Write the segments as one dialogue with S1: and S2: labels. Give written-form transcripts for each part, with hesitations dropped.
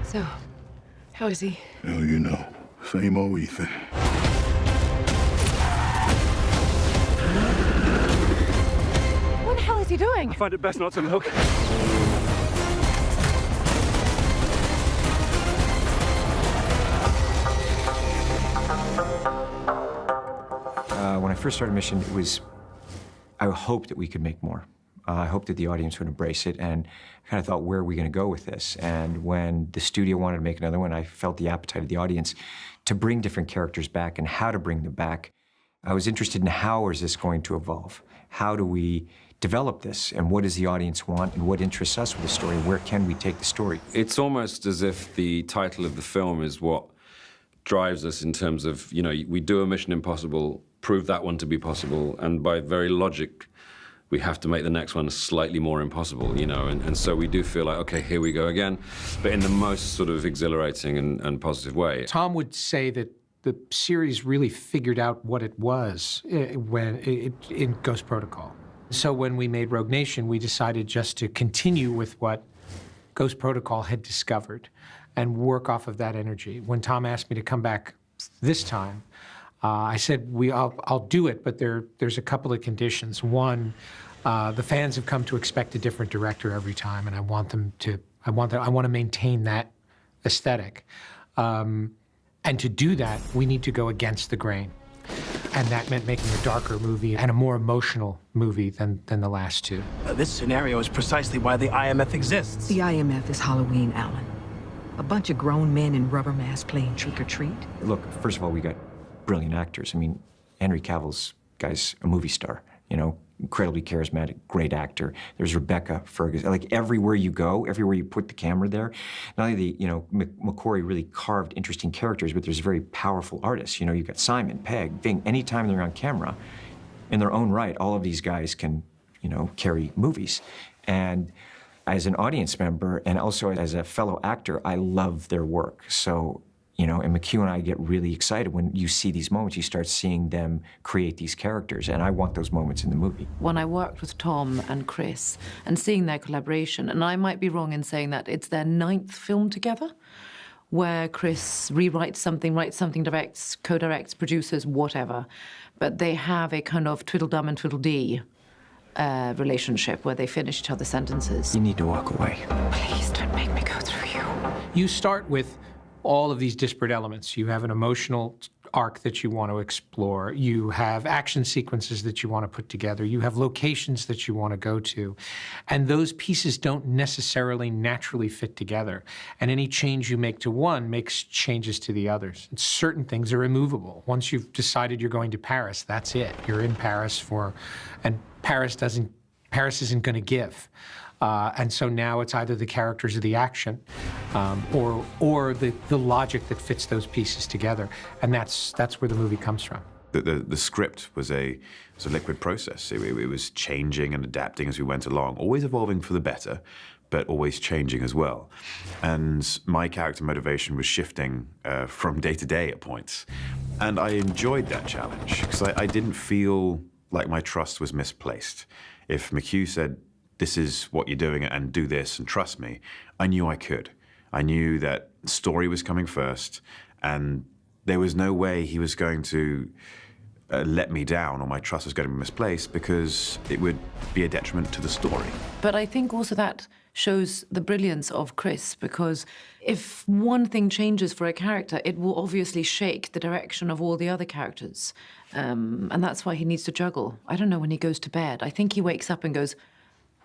S1: So, how is he?
S2: Hell, you know, same old Ethan.
S1: What the hell is he doing?
S3: I find it best not to look.
S4: When I first started Mission, I hoped that we could make more. I hoped that the audience would embrace it, and I kind of thought, where are we going to go with this? And when the studio wanted to make another one, I felt the appetite of the audience to bring different characters back and how to bring them back. I was interested in how is this going to evolve? How do we develop this? And what does the audience want? And what interests us with the story? Where can we take the story?
S5: It's almost as if the title of the film is what drives us in terms of, you know, we do a Mission Impossible, prove that one to be possible, and by very logic, we have to make the next one slightly more impossible, you know, and so we do feel like, okay, here we go again, but in the most sort of exhilarating and positive way.
S6: Tom would say that the series really figured out what it was in Ghost Protocol. So when we made Rogue Nation, we decided just to continue with what Ghost Protocol had discovered and work off of that energy. When Tom asked me to come back this time, I said, I'll do it, but there's a couple of conditions. One, the fans have come to expect a different director every time, and I want to maintain that aesthetic. And to do that, we need to go against the grain. And that meant making a darker movie and a more emotional movie than the last two.
S3: This scenario is precisely why the IMF exists.
S7: The IMF is Halloween, Alan. A bunch of grown men in rubber masks playing trick-or-treat.
S4: Look, first of all, we got brilliant actors. I mean, Henry Cavill's guy's a movie star, you know, incredibly charismatic, great actor. There's Rebecca Ferguson. Like, everywhere you go, everywhere you put the camera there, not only McQuarrie really carved interesting characters, but there's very powerful artists. You know, you've got Simon, Pegg, Ving. Anytime they're on camera, in their own right, all of these guys can, you know, carry movies. And as an audience member, and also as a fellow actor, I love their work. So, you know, and McHugh and I get really excited when you see these moments. You start seeing them create these characters, and I want those moments in the movie.
S1: When I worked with Tom and Chris and seeing their collaboration, and I might be wrong in saying that it's their 9th film together, where Chris rewrites something, writes something, directs, co-directs, produces, whatever, but they have a kind of twiddledum and twiddledee relationship where they finish each other's sentences.
S4: You need to walk away.
S1: Please don't make me go through you.
S6: You start with all of these disparate elements. You have an emotional arc that you want to explore. You have action sequences that you want to put together. You have locations that you want to go to. And those pieces don't necessarily naturally fit together. And any change you make to one makes changes to the others. And certain things are immovable. Once you've decided you're going to Paris, that's it. You're in Paris and Paris isn't going to give. And so now it's either the characters or the action, or the logic that fits those pieces together, and that's where the movie comes from.
S8: The script was a liquid process. It was changing and adapting as we went along, always evolving for the better, but always changing as well. And my character motivation was shifting from day to day at points, and I enjoyed that challenge because I didn't feel like my trust was misplaced. If McHugh said, "This is what you're doing and do this and trust me," I knew I could. I knew that story was coming first, and there was no way he was going to let me down or my trust was going to be misplaced, because it would be a detriment to the story.
S1: But I think also that shows the brilliance of Chris, because if one thing changes for a character, it will obviously shake the direction of all the other characters. And that's why he needs to juggle. I don't know when he goes to bed. I think he wakes up and goes,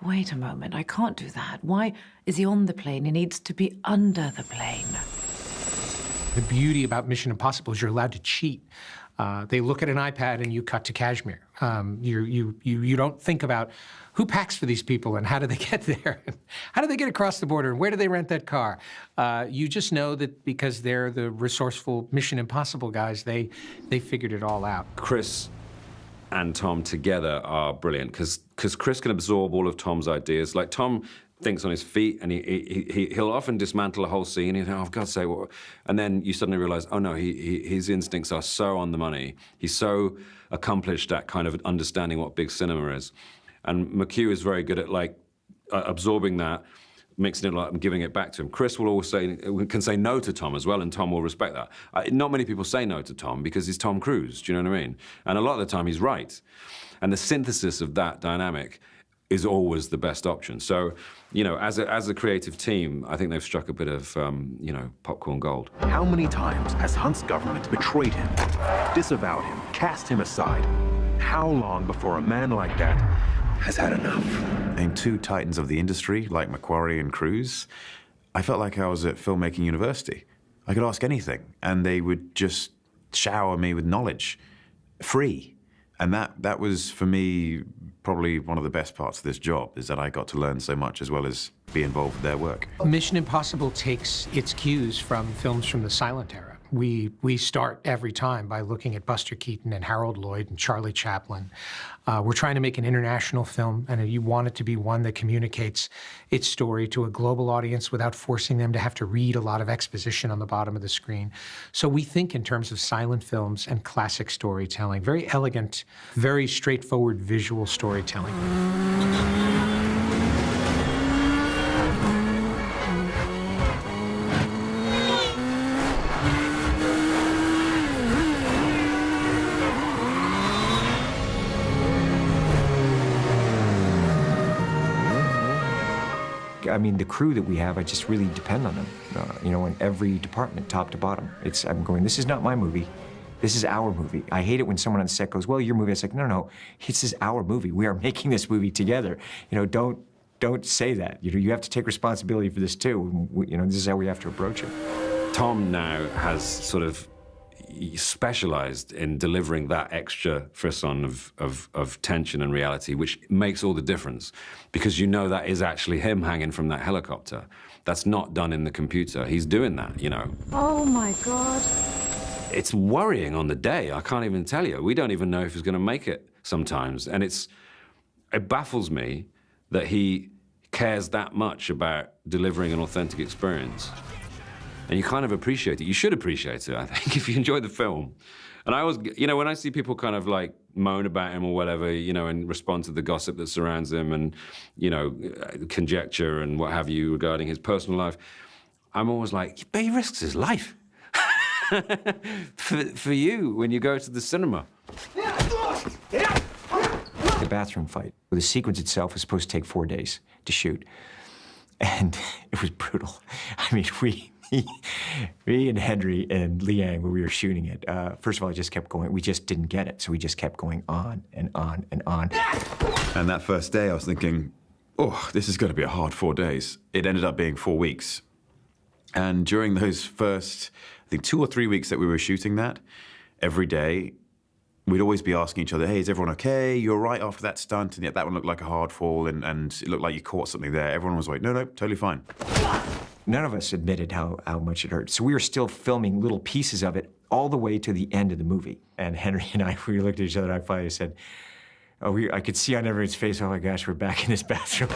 S1: wait a moment, I can't do that. Why is he on the plane? He needs to be under the plane.
S6: The beauty about Mission Impossible is you're allowed to cheat. They look at an iPad and you cut to Kashmir. You don't think about who packs for these people and how do they get there? How do they get across the border and where do they rent that car? You just know that because they're the resourceful Mission Impossible guys, they figured it all out.
S5: Chris and Tom together are brilliant because Chris can absorb all of Tom's ideas. Like, Tom thinks on his feet, and he'll often dismantle a whole scene. He'll think, oh, for God's sake, what? And then you suddenly realize, oh no, his instincts are so on the money. He's so accomplished at kind of understanding what big cinema is. And McHugh is very good at, like, absorbing that, mixing it like I'm giving it back to him. Chris will always can say no to Tom as well, and Tom will respect that. Not many people say no to Tom because he's Tom Cruise, do you know what I mean? And a lot of the time he's right. And the synthesis of that dynamic is always the best option. So, you know, as a creative team, I think they've struck a bit of, you know, popcorn gold.
S9: How many times has Hunt's government betrayed him, disavowed him, cast him aside? How long before a man like that has had enough?
S8: In two titans of the industry, like McQuarrie and Cruise, I felt like I was at filmmaking university. I could ask anything, and they would just shower me with knowledge, free. And that was, for me, probably one of the best parts of this job, is that I got to learn so much as well as be involved with their work. Mission
S6: Impossible takes its cues from films from the silent era. We start every time by looking at Buster Keaton and Harold Lloyd and Charlie Chaplin. We're trying to make an international film, and you want it to be one that communicates its story to a global audience without forcing them to have to read a lot of exposition on the bottom of the screen. So we think in terms of silent films and classic storytelling, very elegant, very straightforward visual storytelling.
S4: I mean, the crew that we have, I just really depend on them, you know, in every department, top to bottom. I'm going, this is not my movie. This is our movie. I hate it when someone on set goes, well, your movie. It's like, no, this is our movie. We are making this movie together. You know, don't say that. You know, you have to take responsibility for this too. You know, this is how we have to approach it.
S5: Tom now has sort of specialized in delivering that extra frisson of tension and reality, which makes all the difference, because you know that is actually him hanging from that helicopter. That's not done in the computer. He's doing that, you know.
S10: Oh my God.
S5: It's worrying on the day. I can't even tell you. We don't even know if he's going to make it sometimes. And it baffles me that he cares that much about delivering an authentic experience. And you kind of appreciate it. You should appreciate it, I think, if you enjoy the film. And I always, you know, when I see people kind of like moan about him or whatever, you know, and respond to the gossip that surrounds him and, you know, conjecture and what have you regarding his personal life, I'm always like, but he risks his life for you when you go to the cinema.
S4: The bathroom fight, the sequence itself was supposed to take 4 days to shoot. And it was brutal. I mean, me and Henry and Liang, when we were shooting it, first of all, it just kept going. We just didn't get it, so we just kept going on and on and on.
S8: And that first day, I was thinking, oh, this is going to be a hard 4 days. It ended up being 4 weeks. And during those first, I think, 2 or 3 weeks that we were shooting that, every day, we'd always be asking each other, hey, is everyone okay? You're right after that stunt, and yet that one looked like a hard fall, and it looked like you caught something there. Everyone was like, no, totally fine.
S4: None of us admitted how much it hurt. So we were still filming little pieces of it all the way to the end of the movie. And Henry and I, we looked at each other, and I finally said, I could see on everyone's face, oh my gosh, we're back in this bathroom.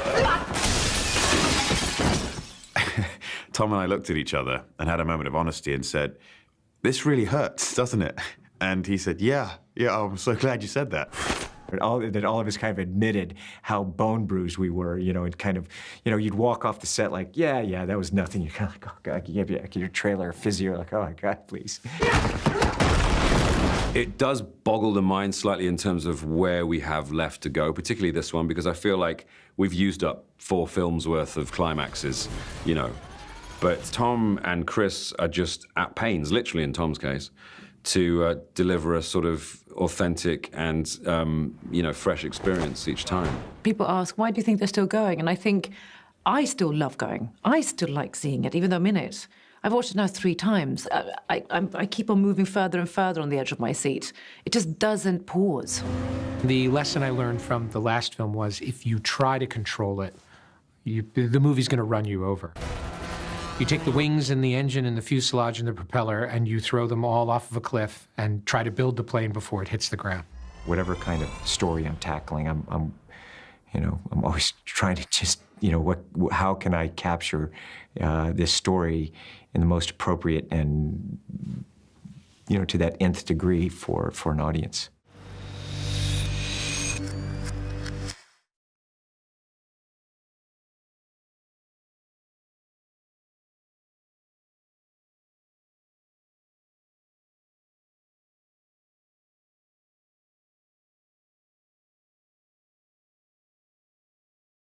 S8: Tom and I looked at each other and had a moment of honesty and said, this really hurts, doesn't it? And he said, yeah, I'm so glad you said that.
S4: That all of us kind of admitted how bone bruised we were, you know, and kind of, you know, you'd walk off the set like, yeah, that was nothing. You're kind of like, oh God, you give your trailer a physio, like, oh my God, please.
S5: It does boggle the mind slightly in terms of where we have left to go, particularly this one, because I feel like we've used up 4 films worth of climaxes, you know. But Tom and Chris are just at pains, literally in Tom's case, to deliver a sort of authentic and, you know, fresh experience each time.
S1: People ask, why do you think they're still going? And I think I still love going. I still like seeing it, even though I'm in it. I've watched it now 3 times. I keep on moving further and further on the edge of my seat. It just doesn't pause.
S6: The lesson I learned from the last film was if you try to control it, the movie's going to run you over. You take the wings and the engine and the fuselage and the propeller and you throw them all off of a cliff and try to build the plane before it hits the ground.
S4: Whatever kind of story I'm tackling, I'm always trying to just, you know, how can I capture this story in the most appropriate and, you know, to that nth degree for an audience.